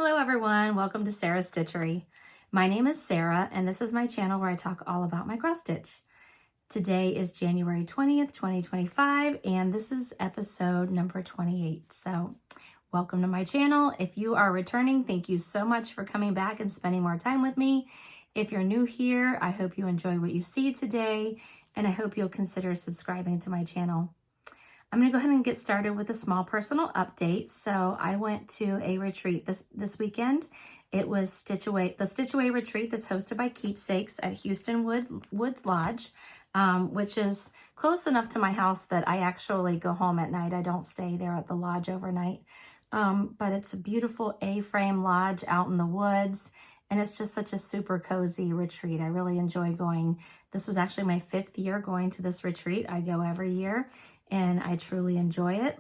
Hello everyone, welcome to Sarah's Stitchery. My name is Sarah and this is my channel where I talk all about my cross stitch. Today is January 20th, 2025 and this is episode number 28. So welcome to my channel. If you are returning, thank you so much for coming back and spending more time with me. If you're new here, I hope you enjoy what you see today and I hope you'll consider subscribing to my channel. I'm going to go ahead and get started with a small personal update. So I went to a retreat this weekend. It was the Stitch Away retreat that's hosted by Keepsakes at Houston Woods Lodge, which is close enough to my house that I actually go home at night. I don't stay there at the lodge overnight. But it's a beautiful A-frame lodge out in the woods, and it's just such a super cozy retreat. I really enjoy going. This was actually my 5th year going to this retreat. I go every year, and I truly enjoy it.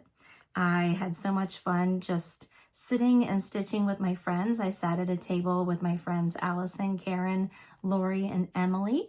I had so much fun just sitting and stitching with my friends. I sat at a table with my friends Allison, Karen, Lori, and Emily,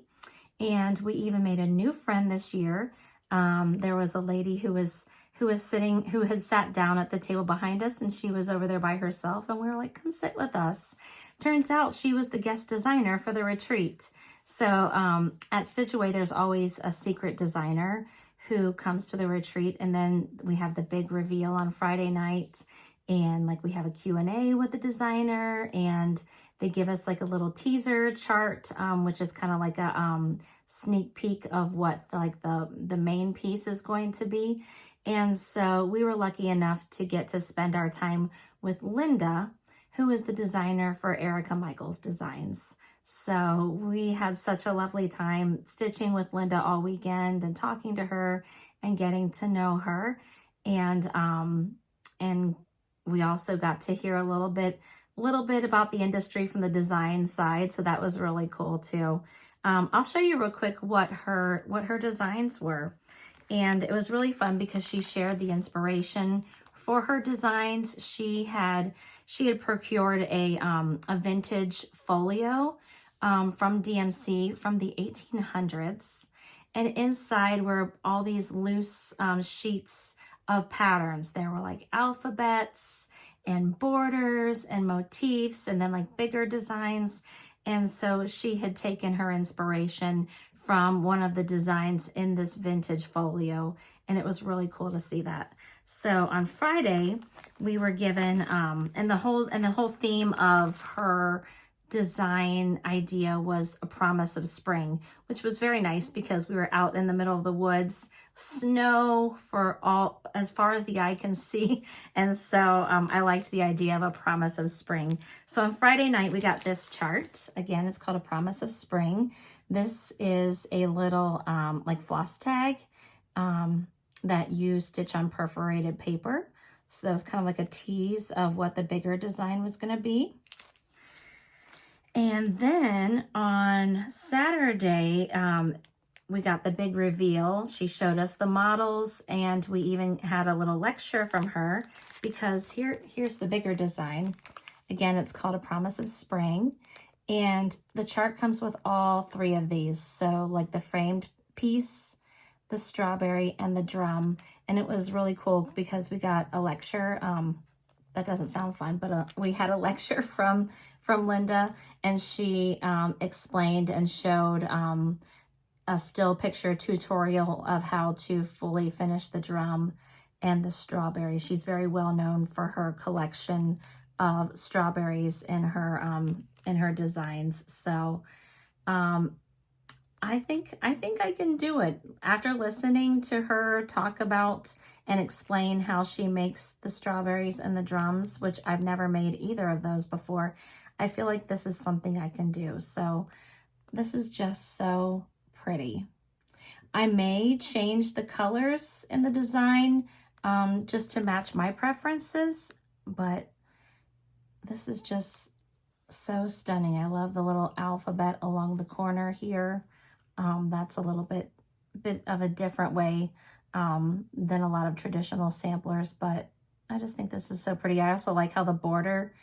and we even made a new friend this year. There was a lady who had sat down at the table behind us, and she was over there by herself, and we were like, come sit with us. Turns out she was the guest designer for the retreat. So at Stitch Away, there's always a secret designer who comes to the retreat, and then we have the big reveal on Friday night, and like we have a Q&A with the designer, and they give us like a little teaser chart, which is kind of like a sneak peek of what like the main piece is going to be. And so we were lucky enough to get to spend our time with Linda, who is the designer for Erica Michaels Designs. So we had such a lovely time stitching with Linda all weekend and talking to her and getting to know her. And we also got to hear a little bit about the industry from the design side. So that was really cool too. I'll show you real quick what her designs were. And it was really fun because she shared the inspiration for her designs. She had procured a vintage folio from DMC from the 1800s. And inside were all these loose sheets of patterns. There were like alphabets and borders and motifs and then like bigger designs. And so she had taken her inspiration from one of the designs in this vintage folio, and it was really cool to see that. So on Friday, we were given, and the whole theme of her design idea was a promise of spring, which was very nice because we were out in the middle of the woods, snow for as far as the eye can see. And so I liked the idea of a promise of spring. So on Friday night, we got this chart. Again, it's called A Promise of Spring. This is a little like floss tag that you stitch on perforated paper. So that was kind of like a tease of what the bigger design was going to be. And then on Saturday, we got the big reveal. She showed us the models, and we even had a little lecture from her because here's the bigger design. Again, it's called A Promise of Spring, and the chart comes with all 3 of these. So like the framed piece, the strawberry, and the drum. And it was really cool because we got a lecture. That doesn't sound fun, but we had a lecture from Linda, and she explained and showed a still picture tutorial of how to fully finish the drum and the strawberry. She's very well known for her collection of strawberries in her designs. So I think I can do it. After listening to her talk about and explain how she makes the strawberries and the drums, which I've never made either of those before, I feel like this is something I can do. So this is just so pretty. I may change the colors in the design just to match my preferences, but this is just so stunning. I love the little alphabet along the corner here. That's a little bit of a different way than a lot of traditional samplers, but I just think this is so pretty. I also like how the border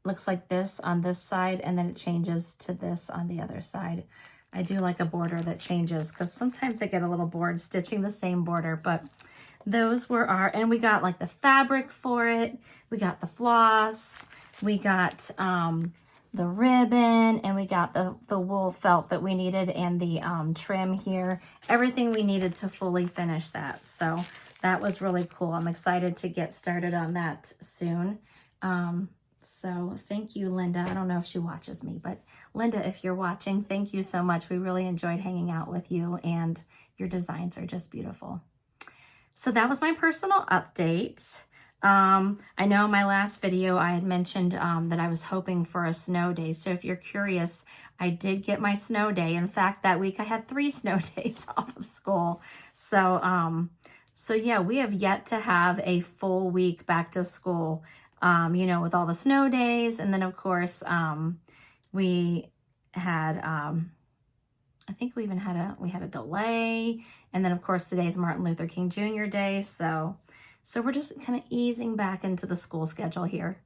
looks like this on this side, and then it changes to this on the other side. I do like a border that changes because sometimes I get a little bored stitching the same border, but those were and we got like the fabric for it. We got the floss. We got the ribbon, and we got the wool felt that we needed, and the trim here. Everything we needed to fully finish that. So that was really cool. I'm excited to get started on that soon. So thank you, Linda. I don't know if she watches me, but Linda, if you're watching, thank you so much. We really enjoyed hanging out with you, and your designs are just beautiful. So that was my personal update. I know in my last video I had mentioned that I was hoping for a snow day. So if you're curious, I did get my snow day. In fact, that week I had 3 snow days off of school. So, so yeah, we have yet to have a full week back to school, you know, with all the snow days. And then of course, we had, I think we even had a delay. And then of course today's Martin Luther King Jr. Day. So we're just kind of easing back into the school schedule here.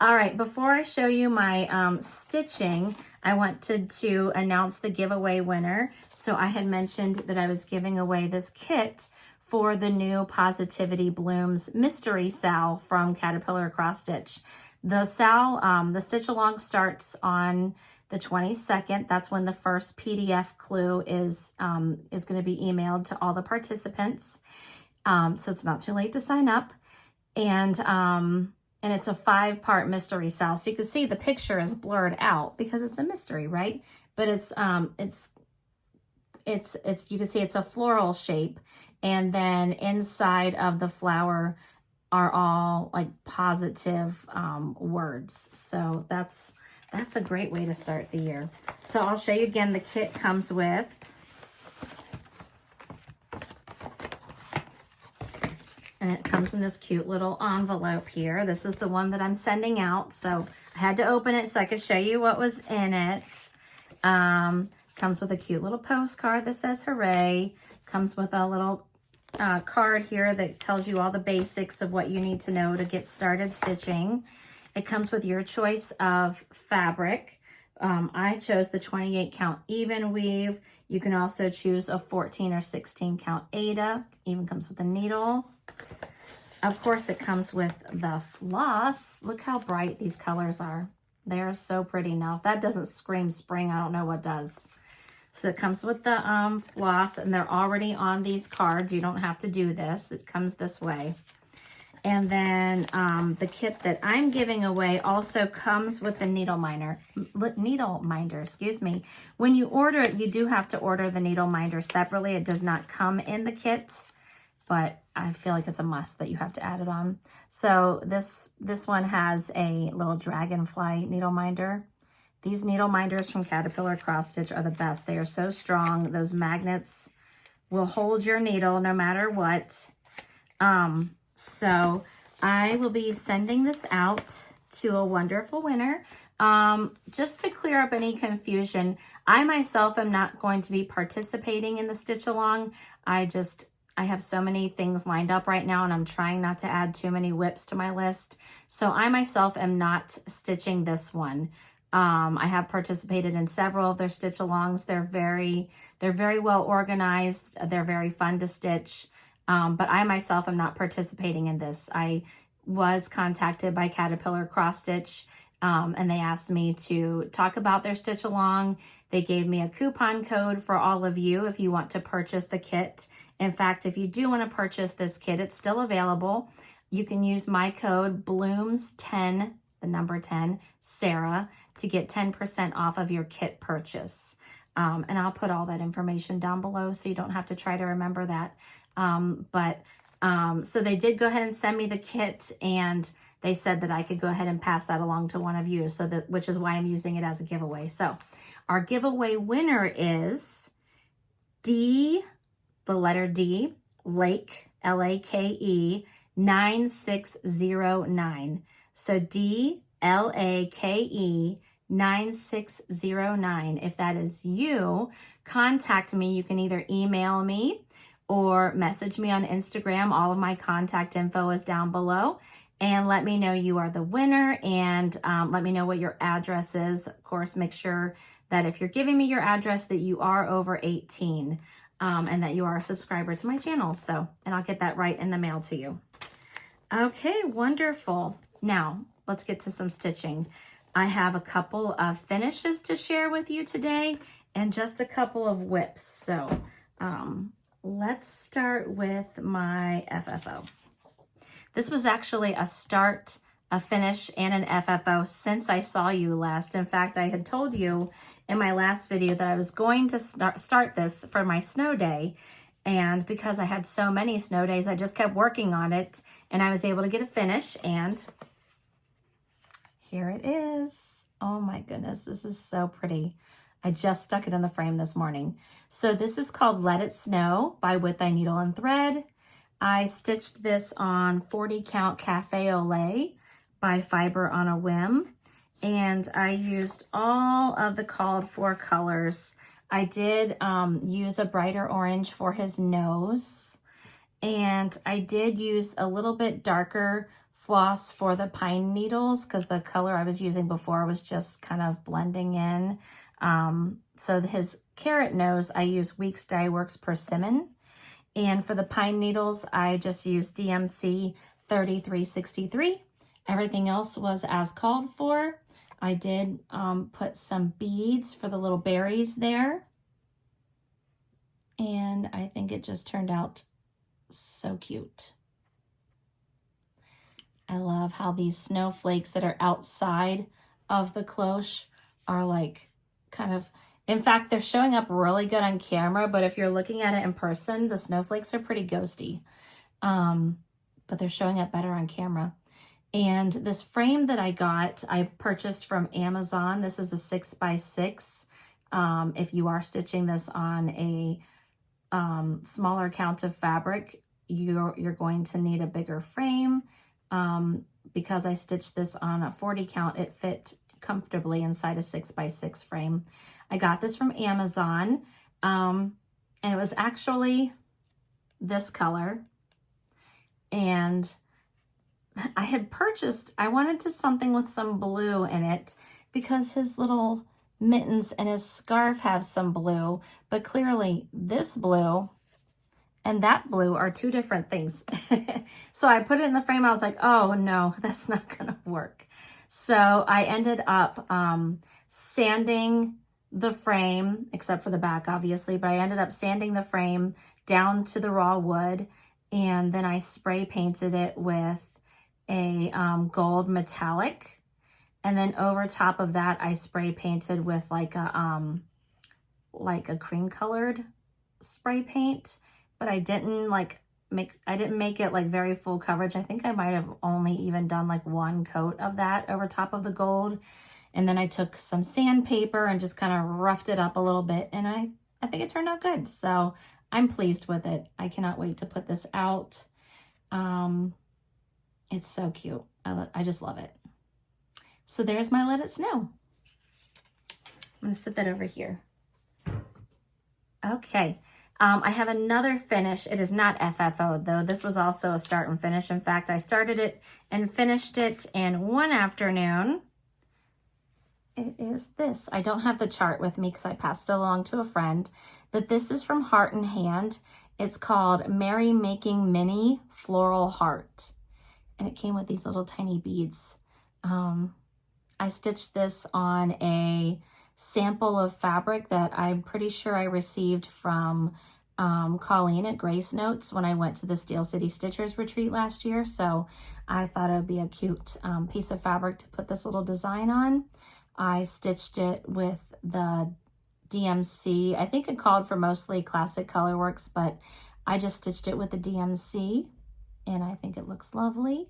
All right, before I show you my stitching, I wanted to announce the giveaway winner. So I had mentioned that I was giving away this kit for the new Positivity Blooms Mystery Sal from Caterpillar Cross Stitch. The Sal, the stitch along starts on the 22nd. That's when the first PDF clue is going to be emailed to all the participants. So it's not too late to sign up. And it's a 5-part mystery Sal. So you can see the picture is blurred out because it's a mystery, right? But it's you can see it's a floral shape, and then inside of the flower are all like positive words. So that's a great way to start the year. So I'll show you again. The kit comes with and it comes in this cute little envelope here. This is the one that I'm sending out. So I had to open it so I could show you what was in it. Comes with a cute little postcard that says hooray. Comes with a little card here that tells you all the basics of what you need to know to get started stitching. It comes with your choice of fabric. I chose the 28 count even weave. You can also choose a 14 or 16 count Aida. Even comes with a needle. Of course, it comes with the floss. Look how bright these colors are. They are so pretty. Now, if that doesn't scream spring, I don't know what does. So it comes with the floss, and they're already on these cards. You don't have to do this. It comes this way. And then the kit that I'm giving away also comes with the needle minder, excuse me. When you order it, you do have to order the needle minder separately. It does not come in the kit, but I feel like it's a must that you have to add it on. So this one has a little dragonfly needle minder. These needle minders from Caterpillar Cross Stitch are the best. They are so strong. Those magnets will hold your needle no matter what. So I will be sending this out to a wonderful winner. Just to clear up any confusion, I myself am not going to be participating in the stitch along. I have so many things lined up right now, and I'm trying not to add too many whips to my list. So I myself am not stitching this one. I have participated in several of their stitch alongs. They're very well organized. They're very fun to stitch. But I myself am not participating in this. I was contacted by Caterpillar Cross Stitch, and they asked me to talk about their stitch along. They gave me a coupon code for all of you if you want to purchase the kit. In fact, if you do want to purchase this kit, it's still available. You can use my code BLOOMS10, the number 10, Sarah, to get 10% off of your kit purchase. And I'll put all that information down below so you don't have to try to remember that. So they did go ahead and send me the kit, and they said that I could go ahead and pass that along to one of you, which is why I'm using it as a giveaway. So our giveaway winner is D, the letter D, Lake, L-A-K-E, 9609. So D-L-A-K-E 9609. If that is you, contact me. You can either email me or message me on Instagram. All of my contact info is down below. And let me know you are the winner, and let me know what your address is. Of course, make sure that if you're giving me your address that you are over 18 and that you are a subscriber to my channel. And I'll get that right in the mail to you. Okay, wonderful. Now, let's get to some stitching. I have a couple of finishes to share with you today and just a couple of whips. So let's start with my FFO. This was actually a start, a finish, and an FFO since I saw you last. In fact, I had told you in my last video that I was going to start this for my snow day. And because I had so many snow days, I just kept working on it and I was able to get a finish, and here it is. Oh my goodness, this is so pretty. I just stuck it in the frame this morning. So this is called Let It Snow by With Thy Needle and Thread. I stitched this on 40 count Cafe au Lait by Fiber on a Whim, and I used all of the called for colors. I did use a brighter orange for his nose, and I did use a little bit darker floss for the pine needles because the color I was using before was just kind of blending in. So his carrot nose, I use Weeks Dye Works Persimmon. And for the pine needles, I just used DMC 3363. Everything else was as called for. I did put some beads for the little berries there. And I think it just turned out so cute. I love how these snowflakes that are outside of the cloche are like kind of, in fact, they're showing up really good on camera, but if you're looking at it in person, the snowflakes are pretty ghosty. But they're showing up better on camera. And this frame that I got, I purchased from Amazon. This is a 6x6. If you are stitching this on a smaller count of fabric, you're going to need a bigger frame. Because I stitched this on a 40 count, it fit comfortably inside a 6x6 frame. I got this from Amazon, and it was actually this color. And I had purchased, I wanted to something with some blue in it because his little mittens and his scarf have some blue, but clearly this blue and that blue are two different things. So I put it in the frame. I was like, oh no, that's not gonna work. So I ended up sanding the frame, except for the back, obviously, but I ended up sanding the frame down to the raw wood, and then I spray painted it with a gold metallic. And then over top of that, I spray painted with like a cream colored spray paint. But I didn't make it like very full coverage. I think I might have only even done like one coat of that over top of the gold. And then I took some sandpaper and just kind of roughed it up a little bit. And I think it turned out good. So I'm pleased with it. I cannot wait to put this out. It's so cute. I just love it. So there's my Let It Snow. I'm gonna set that over here. Okay. I have another finish. It is not FFO though. This was also a start and finish. In fact, I started it and finished it in one afternoon. It is this. I don't have the chart with me because I passed it along to a friend, but this is from Heart and Hand. It's called Merry Making Mini Floral Heart. And it came with these little tiny beads. I stitched this on a sample of fabric that I'm pretty sure I received from Colleen at Grace Notes when I went to the Steel City Stitchers retreat last year. So I thought it would be a cute piece of fabric to put this little design on. I stitched it with the DMC. I think it called for mostly Classic Colorworks, but I just stitched it with the DMC and I think it looks lovely.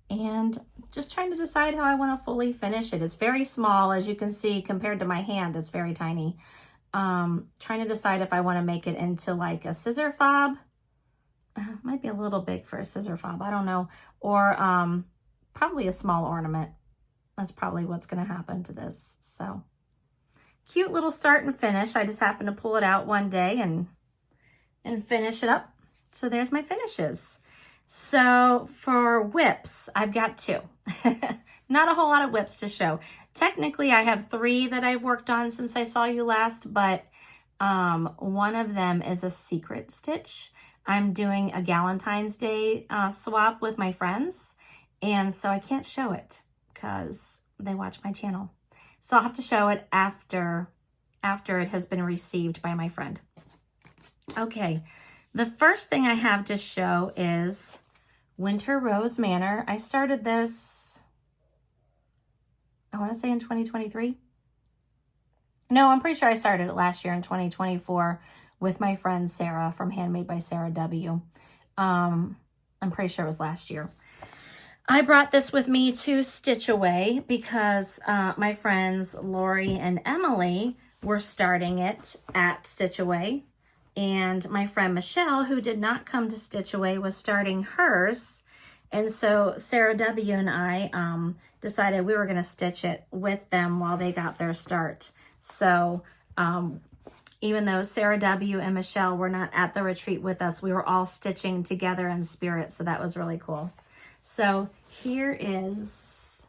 And just trying to decide how I want to fully finish it. It's very small, as you can see, compared to my hand. It's very tiny. Trying to decide if I want to make it into like a scissor fob. Might be a little big for a scissor fob, I don't know. Or probably a small ornament. That's probably what's going to happen to this. So cute little start and finish. I just happened to pull it out one day and finish it up. So there's my finishes. So for whips, I've got two. Not a whole lot of whips to show. Technically, I have 3 that I've worked on since I saw you last, but one of them is a secret stitch. I'm doing a Galentine's Day swap with my friends, And so I can't show it because they watch my channel. So I'll have to show it after it has been received by my friend. Okay, the first thing I have to show is Winter Rose Manor. I started this, I want to say in 2023. No, I'm pretty sure I started it last year in 2024 with my friend Sarah from Handmade by Sarah W. I'm pretty sure it was last year. I brought this with me to Stitch Away because my friends Lori and Emily were starting it at Stitch Away. And my friend Michelle, who did not come to Stitch Away, was starting hers. And so Sarah W. and I decided we were going to stitch it with them while they got their start. So even though Sarah W. and Michelle were not at the retreat with us, we were all stitching together in spirit. So that was really cool. So here's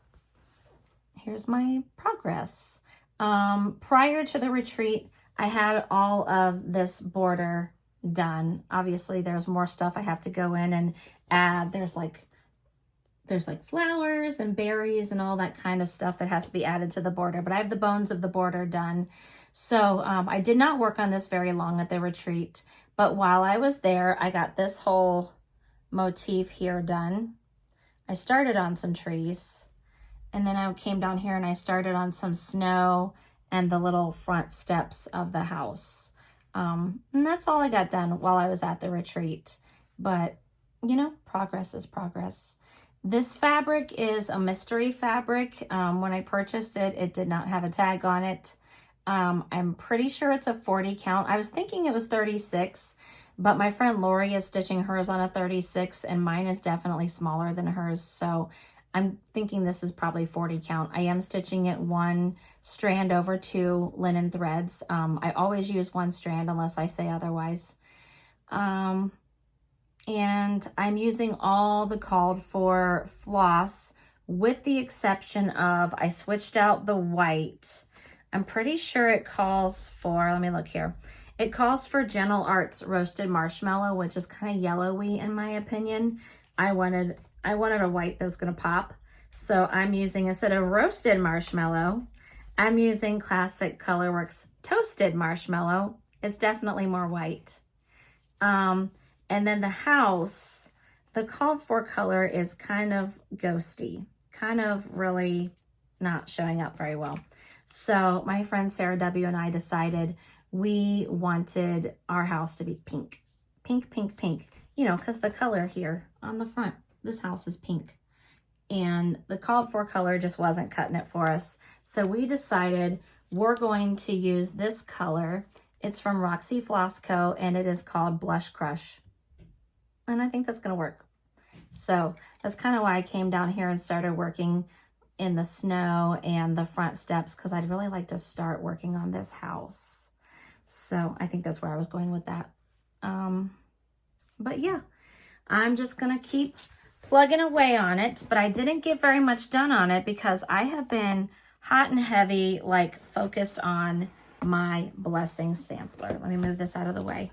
my progress. Prior to the retreat, I had all of this border done. Obviously, there's more stuff I have to go in and add. There's like flowers and berries and all that kind of stuff that has to be added to the border. But I have the bones of the border done. So I did not work on this very long at the retreat. But while I was there, I got this whole motif here done. I started on some trees. And then I came down here and I started on some snow and the little front steps of the house. And that's all I got done while I was at the retreat. But, you know, progress is progress. This fabric is a mystery fabric. When I purchased it, it did not have a tag on it. I'm pretty sure it's a 40 count. I was thinking it was 36, but my friend Lori is stitching hers on a 36 and mine is definitely smaller than hers. So I'm thinking this is probably 40 count. I am stitching it one strand over 2 linen threads. I always use one strand unless I say otherwise. And I'm using all the called for floss with the exception of I switched out the white. I'm pretty sure it calls for, let me look here. It calls for Gentle Arts Roasted Marshmallow, which is kind of yellowy in my opinion. I wanted a white that was going to pop. So I'm using, instead of roasted marshmallow, I'm using Classic Colorworks Toasted Marshmallow. It's definitely more white. And then the house, the called for color is kind of ghosty, kind of really not showing up very well. So my friend Sarah W. and I decided we wanted our house to be pink. Pink, pink, pink. You know, because the color here on the front, this house is pink. And the called for color just wasn't cutting it for us. So we decided we're going to use this color. It's from Roxy Floss Co. and it is called Blush Crush. And I think that's going to work. So that's kind of why I came down here and started working in the snow and the front steps, because I'd really like to start working on this house. So I think that's where I was going with that. But yeah, I'm just going to keep plugging away on it, but I didn't get very much done on it because I have been hot and heavy, like focused on my blessing sampler. Let me move this out of the way.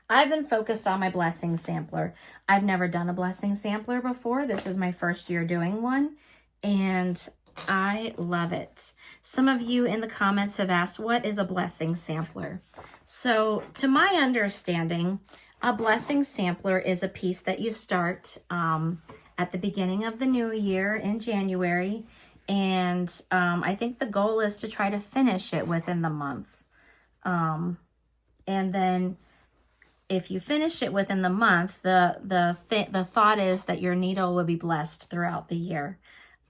I've been focused on my blessing sampler. I've never done a blessing sampler before. This is my first year doing one, and I love it. Some of you in the comments have asked, what is a blessing sampler? So to my understanding, a blessing sampler is a piece that you start at the beginning of the new year in January, and I think the goal is to try to finish it within the month. And then if you finish it within the month, the thought is that your needle will be blessed throughout the year.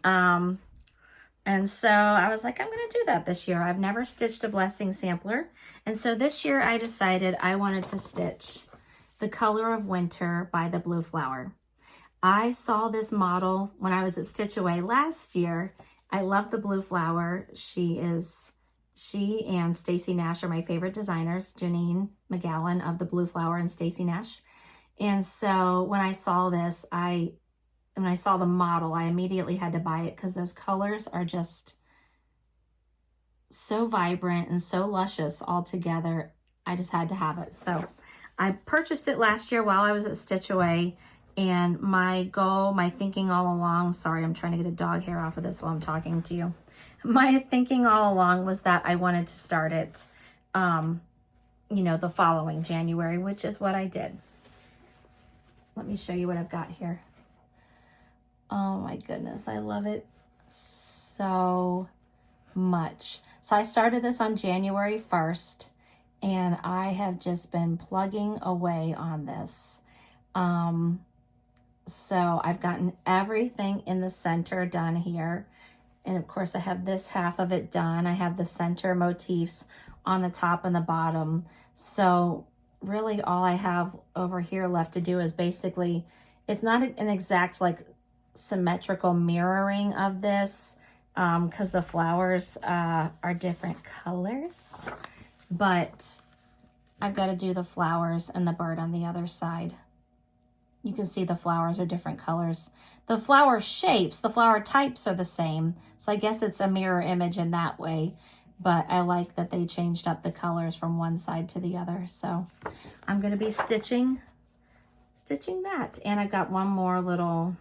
And so I was like, I'm going to do that this year. I've never stitched a blessing sampler. And so this year I decided I wanted to stitch The Color of Winter by the Blue Flower. I saw this model when I was at Stitch Away last year. I love the Blue Flower. She and Stacy Nash are my favorite designers, Janine McGowan of the Blue Flower and Stacy Nash. And so when I saw this, when I saw the model, I immediately had to buy it because those colors are just so vibrant and so luscious all together. I just had to have it. So I purchased it last year while I was at Stitch Away, And my goal, my thinking all along, sorry, I'm trying to get a dog hair off of this while I'm talking to you. My thinking all along was that I wanted to start it, you know, the following January, which is what I did. Let me show you what I've got here. Oh my goodness, I love it so much. So I started this on January 1st, and I have just been plugging away on this. So I've gotten everything in the center done here. And of course I have this half of it done. I have the center motifs on the top and the bottom. So really all I have over here left to do is basically, it's not an exact like symmetrical mirroring of this because the flowers are different colors, but I've got to do the flowers and the bird on the other side. You can see the flowers are different colors. The flower shapes, the flower types are the same. So I guess it's a mirror image in that way. But I like that they changed up the colors from one side to the other. So I'm going to be stitching that. And I've got one more little,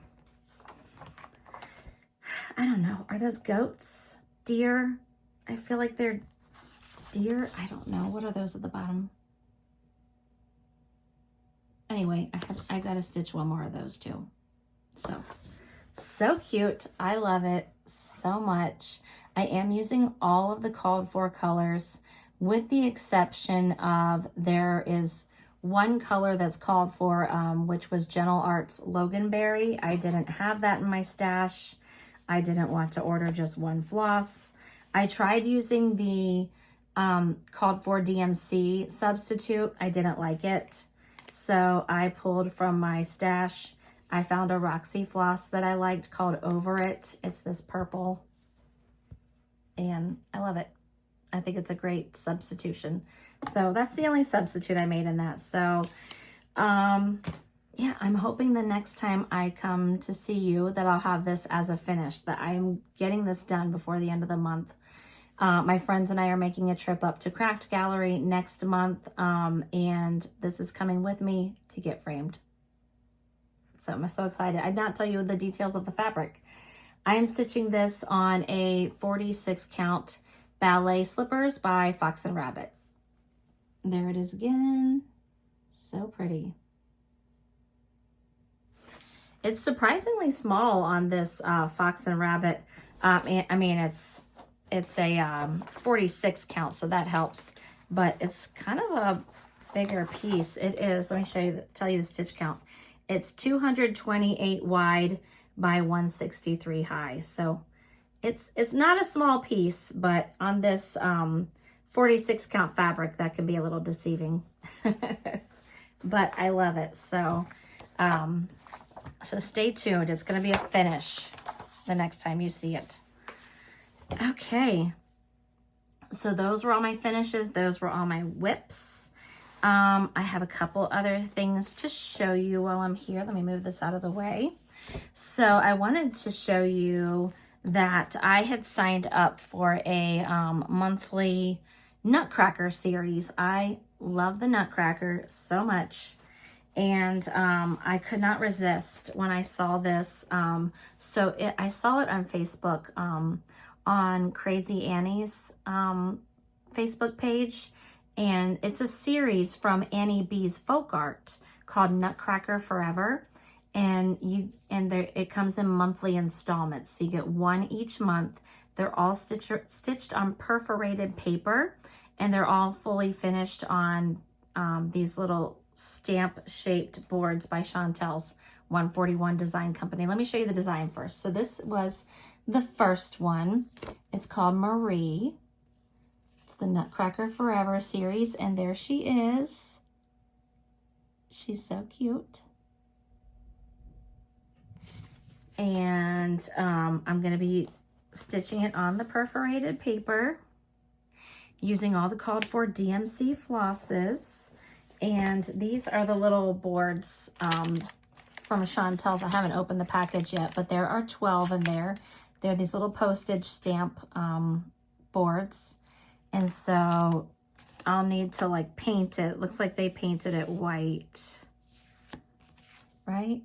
I don't know. Are those goats? Deer? I feel like they're deer. I don't know. What are those at the bottom? Anyway, I got to stitch one more of those too. So cute. I love it so much. I am using all of the called for colors with the exception of there is one color that's called for, which was Gentle Arts Loganberry. I didn't have that in my stash. I didn't want to order just one floss. I tried using the called for DMC substitute. I didn't like it. So I pulled from my stash. I found a Roxy floss that I liked called Over It. It's this purple. And I love it. I think it's a great substitution. So that's the only substitute I made in that. So yeah, I'm hoping the next time I come to see you that I'll have this as a finish, that I'm getting this done before the end of the month. My friends and I are making a trip up to Craft Gallery next month, and this is coming with me to get framed. So I'm so excited. I did not tell you the details of the fabric. I am stitching this on a 46 count ballet slippers by Fox and Rabbit. There it is again. So pretty. It's surprisingly small on this Fox and Rabbit. I mean, it's a 46 count, so that helps. But it's kind of a bigger piece. It is, let me tell you the stitch count. It's 228 wide by 163 high. So it's not a small piece, but on this 46 count fabric, that can be a little deceiving. But I love it. So, so stay tuned. It's going to be a finish the next time you see it. Okay, so those were all my finishes. Those were all my whips. I have a couple other things to show you while I'm here. Let me move this out of the way. So I wanted to show you that I had signed up for a monthly Nutcracker series. I love the Nutcracker so much. And I could not resist when I saw this. I saw it on Facebook, on Crazy Annie's Facebook page, and it's a series from Annie B's folk art called Nutcracker Forever, and it comes in monthly installments, so you get one each month. They're all stitched on perforated paper, and they're all fully finished on these little stamp shaped boards by Chantel's 141 Design Company. Let me show you the design first. So this was the first one. It's called Marie. It's the Nutcracker Forever series, and there she is. She's so cute. And I'm going to be stitching it on the perforated paper using all the called for DMC flosses. And these are the little boards from Chantel's. I haven't opened the package yet, but there are 12 in there. They're these little postage stamp boards. And so I'll need to like paint it. Looks like they painted it white, right?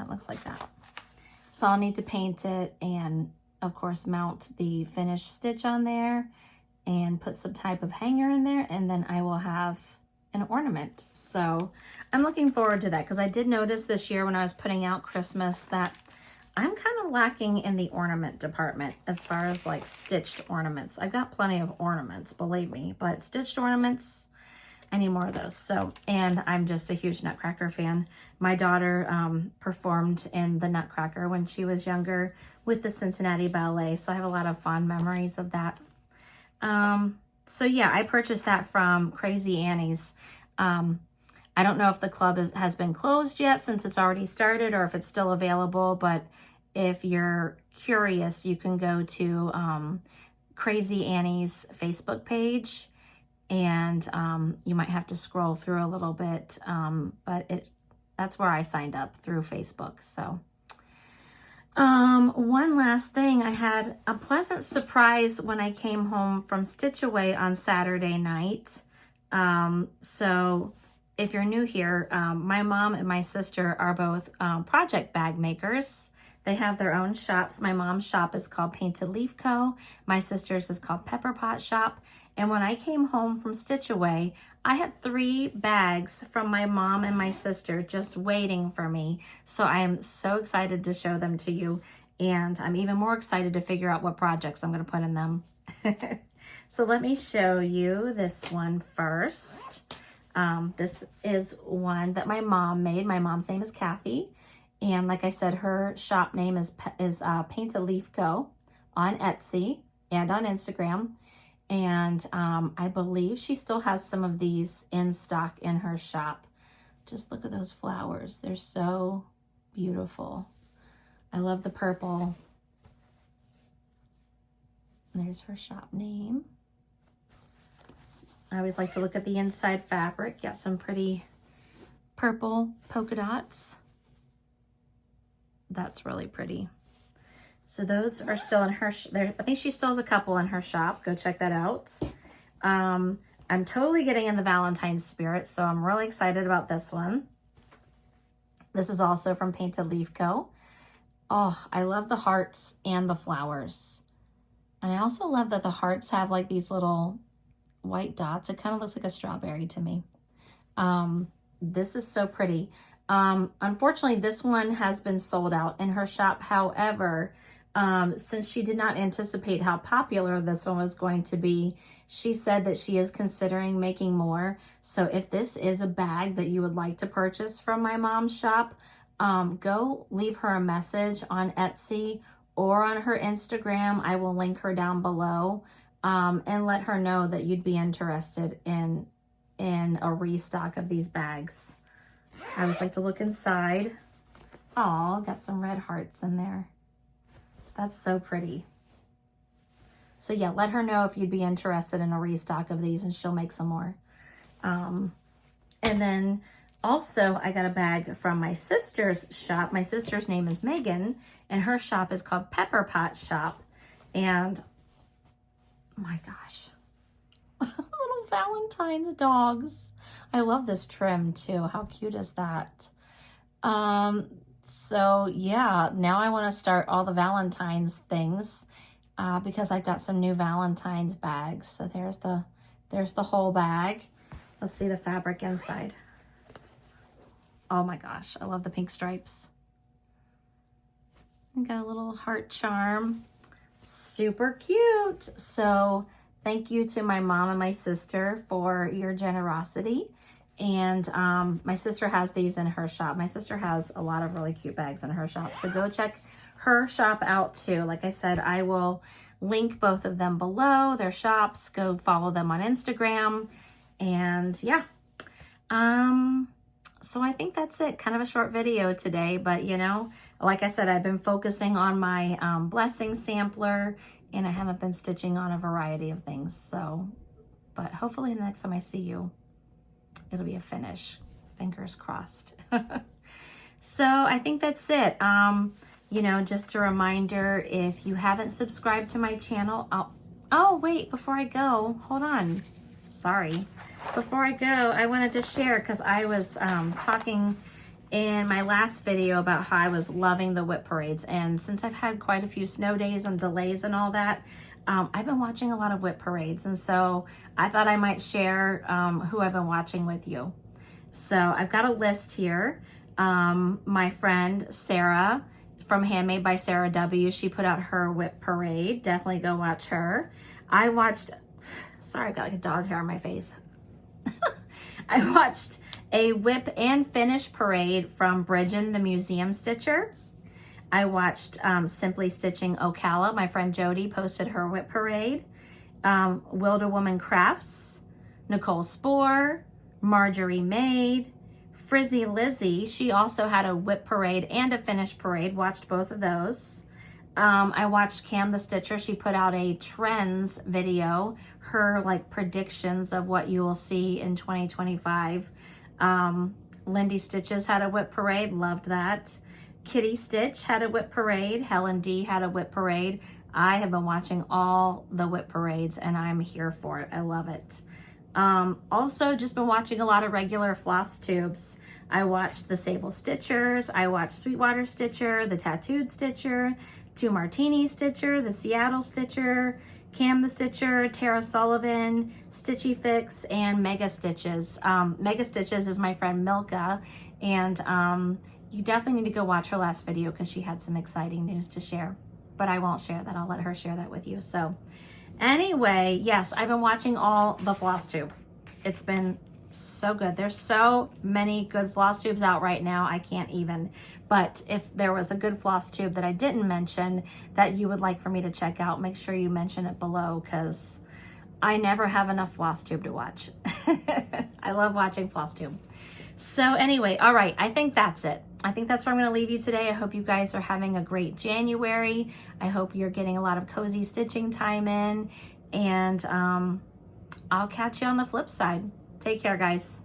Yeah, it looks like that. So I'll need to paint it and, of course, mount the finished stitch on there and put some type of hanger in there, and then I will have an ornament. So I'm looking forward to that, because I did notice this year when I was putting out Christmas that I'm kind of lacking in the ornament department as far as like stitched ornaments. I've got plenty of ornaments, believe me, but stitched ornaments, I need more of those. So, and I'm just a huge Nutcracker fan. My daughter performed in the Nutcracker when she was younger with the Cincinnati Ballet, so I have a lot of fond memories of that. So yeah, I purchased that from Crazy Annie's. I don't know if the club has been closed yet since it's already started, or if it's still available, but if you're curious, you can go to Crazy Annie's Facebook page, and you might have to scroll through a little bit, but that's where I signed up, through Facebook. So one last thing, I had a pleasant surprise when I came home from Stitch Away on Saturday night. So if you're new here, my mom and my sister are both project bag makers. They have their own shops. My mom's shop is called Painted Leaf Co. My sister's is called Pepper Pot Shop. And when I came home from Stitch Away, I had 3 bags from my mom and my sister just waiting for me. So I am so excited to show them to you. And I'm even more excited to figure out what projects I'm going to put in them. So let me show you this one first. This is one that my mom made. My mom's name is Kathy. And like I said, her shop name is Paint a Leaf Co. on Etsy and on Instagram. And I believe she still has some of these in stock in her shop. Just look at those flowers. They're so beautiful. I love the purple. There's her shop name. I always like to look at the inside fabric. Got some pretty purple polka dots. That's really pretty. So those are still in her, I think she still has a couple in her shop. Go check that out. I'm totally getting in the Valentine's spirit, so I'm really excited about this one. This is also from Painted Leaf Co. Oh, I love the hearts and the flowers. And I also love that the hearts have like these little white dots. It kind of looks like a strawberry to me. This is so pretty. Unfortunately, this one has been sold out in her shop. However, since she did not anticipate how popular this one was going to be, she said that she is considering making more. So if this is a bag that you would like to purchase from my mom's shop, go leave her a message on Etsy or on her Instagram. I will link her down below, and let her know that you'd be interested in a restock of these bags. I always like to look inside. Oh, got some red hearts in there. That's so pretty. So yeah, let her know if you'd be interested in a restock of these, and she'll make some more. And then also I got a bag from my sister's shop. My sister's name is Megan, and her shop is called Pepper Pot Shop. And my gosh, little Valentine's dogs. I love this trim too. How cute is that? So yeah, now I want to start all the Valentine's things, because I've got some new Valentine's bags. So there's the whole bag. Let's see the fabric inside. Oh my gosh, I love the pink stripes. I got a little heart charm. Super cute. So thank you to my mom and my sister for your generosity. And my sister has these in her shop. My sister has a lot of really cute bags in her shop. So go check her shop out too. Like I said, I will link both of them below, their shops. Go follow them on Instagram. And yeah. So I think that's it. Kind of a short video today. But you know, like I said, I've been focusing on my blessing sampler. And I haven't been stitching on a variety of things. So, but hopefully the next time I see you, it'll be a finish. Fingers crossed. So I think that's it. You know, just a reminder, if you haven't subscribed to my channel, oh wait, before I go, hold on. Sorry. Before I go, I wanted to share, because I was talking in my last video about how I was loving the whip parades. And since I've had quite a few snow days and delays and all that, I've been watching a lot of whip parades. And so I thought I might share who I've been watching with you. So I've got a list here. My friend Sarah from Handmade by Sarah W. She put out her whip parade. Definitely go watch her. I watched, sorry, I got like a dog hair on my face. I watched a whip and finish parade from Bridgen, the museum stitcher. I watched Simply Stitching Ocala. My friend Jody posted her whip parade. Wilder Woman Crafts, Nicole Spohr, Marjorie Maid, Frizzy Lizzie. She also had a whip parade and a finish parade. Watched both of those. I watched Cam the Stitcher. She put out a trends video, her like predictions of what you will see in 2025. Lindy Stitches had a whip parade. Loved that. Kitty Stitch had a whip parade. Helen D had a whip parade. I have been watching all the whip parades and I'm here for it. I love it. Also just been watching a lot of regular Flosstubes. I watched the Sable Stitchers. I watched Sweetwater Stitcher, the Tattooed Stitcher, Two Martini Stitcher, the Seattle Stitcher, Cam the Stitcher, Tara Sullivan, Stitchy Fix, and Mega Stitches. Mega Stitches is my friend Milka, and you definitely need to go watch her last video because she had some exciting news to share. But I won't share that. I'll let her share that with you. So anyway, yes, I've been watching all the Flosstube. It's been so good. There's so many good Flosstubes out right now. I can't even. But if there was a good Flosstube that I didn't mention that you would like for me to check out, make sure you mention it below because I never have enough Flosstube to watch. I love watching Flosstube. So anyway, all right, I think that's it. I think that's where I'm going to leave you today. I hope you guys are having a great January. I hope you're getting a lot of cozy stitching time in. And I'll catch you on the flip side. Take care, guys.